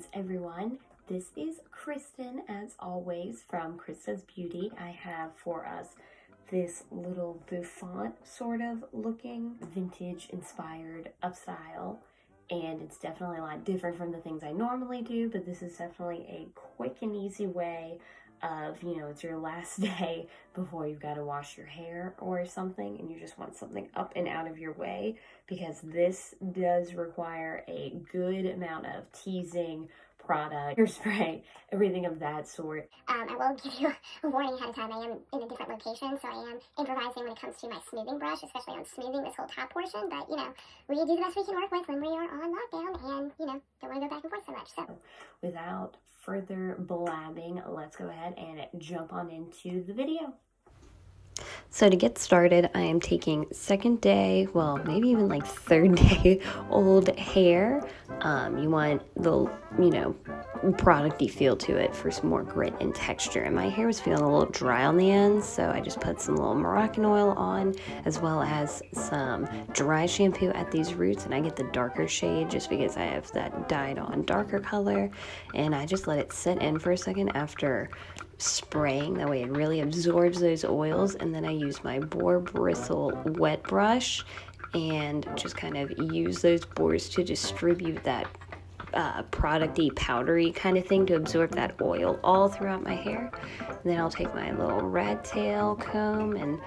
Greetings everyone, this is Kristen as always from krisdoesbeauty. I have for us this little bouffant sort of looking vintage inspired upstyle, and it's definitely a lot different from the things I normally do, but this is definitely a quick and easy way of, it's your last day before you've got to wash your hair or something and you just want something up and out of your way, because this does require a good amount of teasing, product, hairspray, everything of that sort. I will give you a warning ahead of time. I am in a different location, so I am improvising when it comes to my smoothing brush, especially on smoothing this whole top portion, but we do the best we can work with when we are on lockdown and, don't want to go back and forth so much. So without further blabbing, let's go ahead and jump on into the video. So to get started, I am taking second day, well, maybe even like third day old hair. You want the, producty feel to it for some more grit and texture. And my hair was feeling a little dry on the ends, so I just put some little Moroccan oil on, as well as some dry shampoo at these roots. And I get the darker shade just because I have that dyed on darker color. And I just let it sit in for a second after spraying, that way it really absorbs those oils. And then I use my boar bristle wet brush and just kind of use those boars to distribute that producty, powdery kind of thing to absorb that oil all throughout my hair. And then I'll take my little rat tail comb, and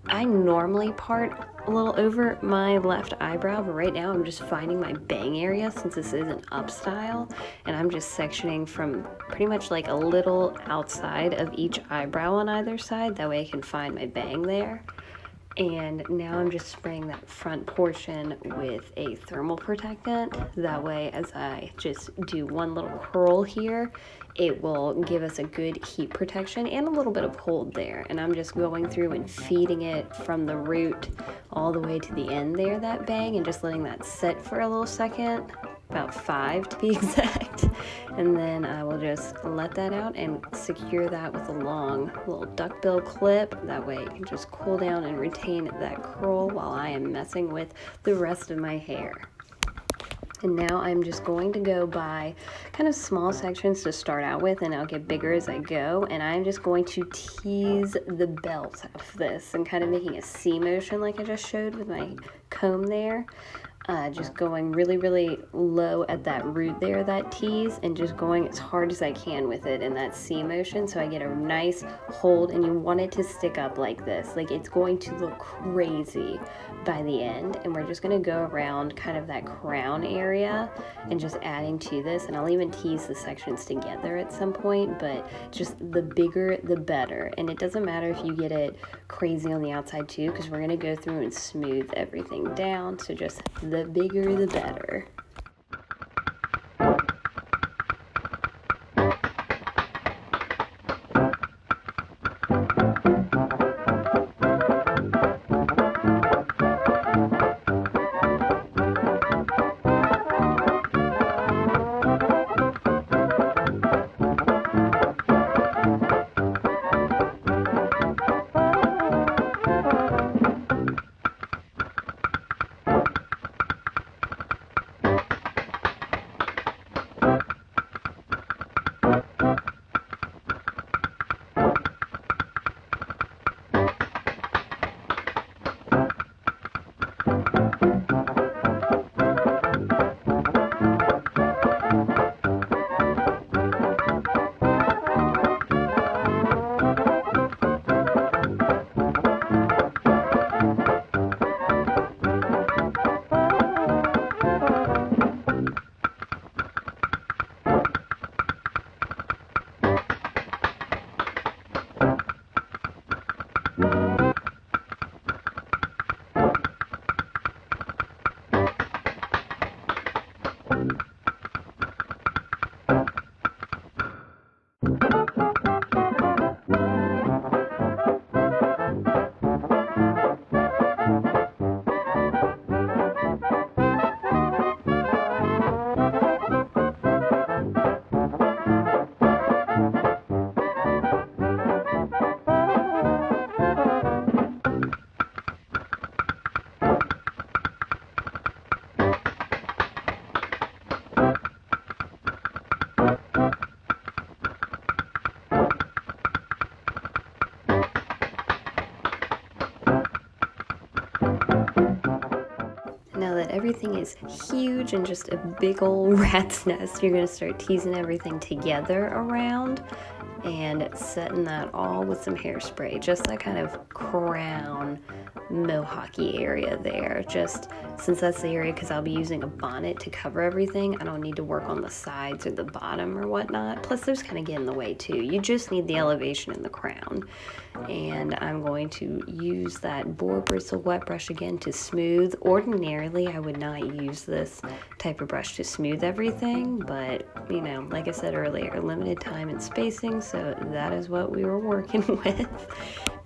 I normally part a little over my left eyebrow, but right now I'm just finding my bang area since this is an up style, and I'm just sectioning from pretty much like a little outside of each eyebrow on either side, that way I can find my bang there. And now I'm just spraying that front portion with a thermal protectant. That way, as I just do one little curl here, it will give us a good heat protection and a little bit of hold there. And I'm just going through and feeding it from the root all the way to the end there, that bang, and just letting that sit for a little second, about 5 to be exact. And then I will just let that out and secure that with a long little duckbill clip. That way it can just cool down and retain that curl while I am messing with the rest of my hair. And now I'm just going to go by kind of small sections to start out with, and I'll get bigger as I go. And I'm just going to tease the belt out of this and kind of making a C motion like I just showed with my comb there. Just going really, really low at that root there, that tease, and just going as hard as I can with it in that C motion so I get a nice hold. And you want it to stick up like this, like it's going to look crazy by the end. And we're just going to go around kind of that crown area and just adding to this, and I'll even tease the sections together at some point, but just the bigger the better. And it doesn't matter if you get it crazy on the outside too, because we're going to go through and smooth everything down, so just the bigger the better. is huge and just a big old rat's nest. You're going to start teasing everything together around and setting that all with some hairspray, just that kind of crown mohawky area there. Just since that's the area, because I'll be using a bonnet to cover everything, I don't need to work on the sides or the bottom or whatnot. Plus those kind of get in the way too. You just need the elevation in the crown. And I'm going to use that boar bristle wet brush again to smooth. Ordinarily I would not use this type of brush to smooth everything, but you know, like I said earlier, limited time and spacing, so that is what we were working with.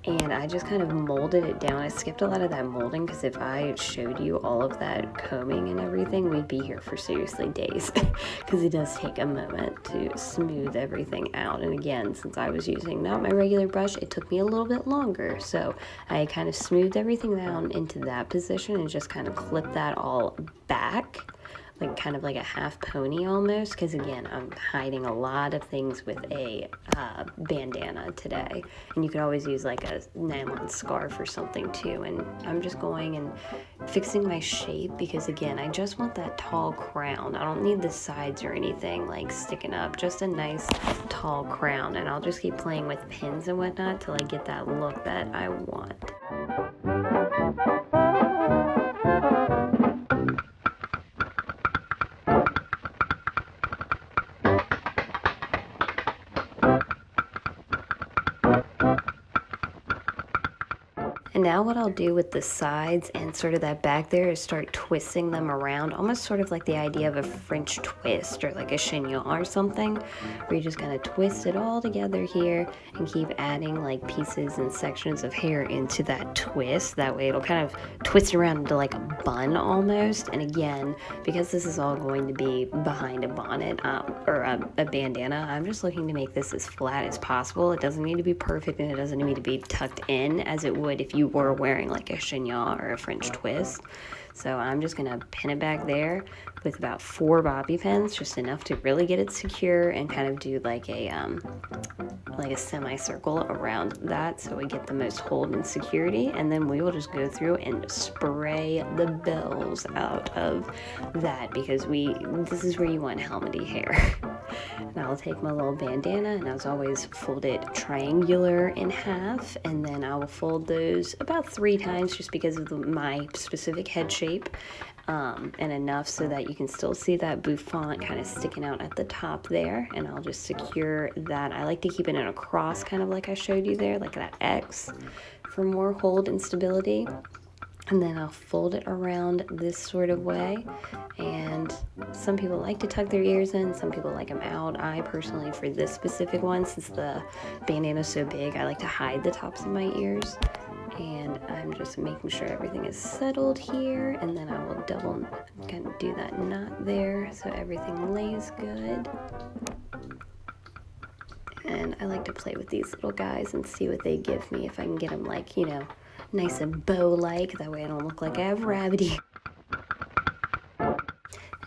And I just kind of molded it down. I skipped a lot of that molding because if I showed you all of that combing and everything, we'd be here for seriously days because it does take a moment to smooth everything out. And again, since I was using not my regular brush, it took me a little bit longer. So I kind of smoothed everything down into that position and just kind of clipped that all back, like kind of like a half pony almost, because again, I'm hiding a lot of things with a bandana today, and you could always use like a nylon scarf or something too. And I'm just going and fixing my shape because again, I just want that tall crown. I don't need the sides or anything like sticking up, just a nice tall crown, and I'll just keep playing with pins and whatnot till I get that look that I want. And now what I'll do with the sides and sort of that back there is start twisting them around, almost sort of like the idea of a French twist or like a chignon or something, where you just kind of twist it all together here and keep adding like pieces and sections of hair into that twist. That way it'll kind of twist around into like a bun almost. And again, because this is all going to be behind a bonnet or a bandana, I'm just looking to make this as flat as possible. It doesn't need to be perfect and it doesn't need to be tucked in as it would if you were wearing like a chignon or a French twist. So I'm just gonna pin it back there with about 4 bobby pins, just enough to really get it secure, and kind of do like a semicircle around that so we get the most hold and security. And then we will just go through and spray the bells out of that, because this is where you want helmety hair. And I'll take my little bandana, and as always, fold it triangular in half, and then I will fold those about 3 times just because of my specific head shape, and enough so that you can still see that bouffant kind of sticking out at the top there. And I'll just secure that. I like to keep it in a cross, kind of like I showed you there, like that X, for more hold and stability. And then I'll fold it around this sort of way. And some people like to tuck their ears in, some people like them out. I personally, for this specific one, since the bandana's so big, I like to hide the tops of my ears. And I'm just making sure everything is settled here, and then I will double kind of do that knot there so everything lays good. And I like to play with these little guys and see what they give me, if I can get them like, you know, nice and bow-like. That way I don't look like I have rabbit ears.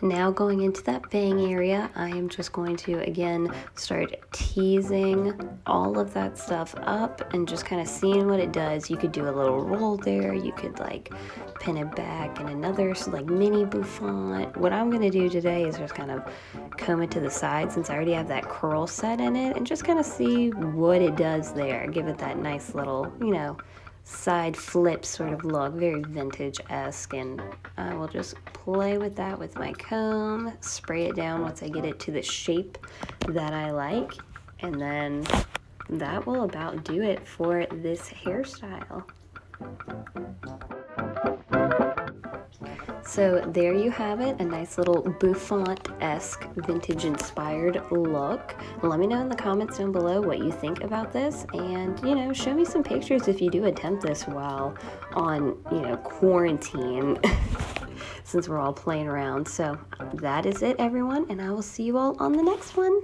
Now going into that bang area, I am just going to again start teasing all of that stuff up and just kind of seeing what it does. You could do a little roll there, you could like pin it back in another like mini bouffant. What I'm going to do today is just kind of comb it to the side, since I already have that curl set in it, and just kind of see what it does there. Give it that nice little, you know, side flip sort of look, very vintage-esque. And I will just play with that with my comb, spray it down once I get it to the shape that I like, and then that will about do it for this hairstyle. So there you have it, a nice little bouffant-esque vintage-inspired look. Let me know in the comments down below what you think about this, and, you know, show me some pictures if you do attempt this while on, you know, quarantine, since we're all playing around. So that is it, everyone, and I will see you all on the next one.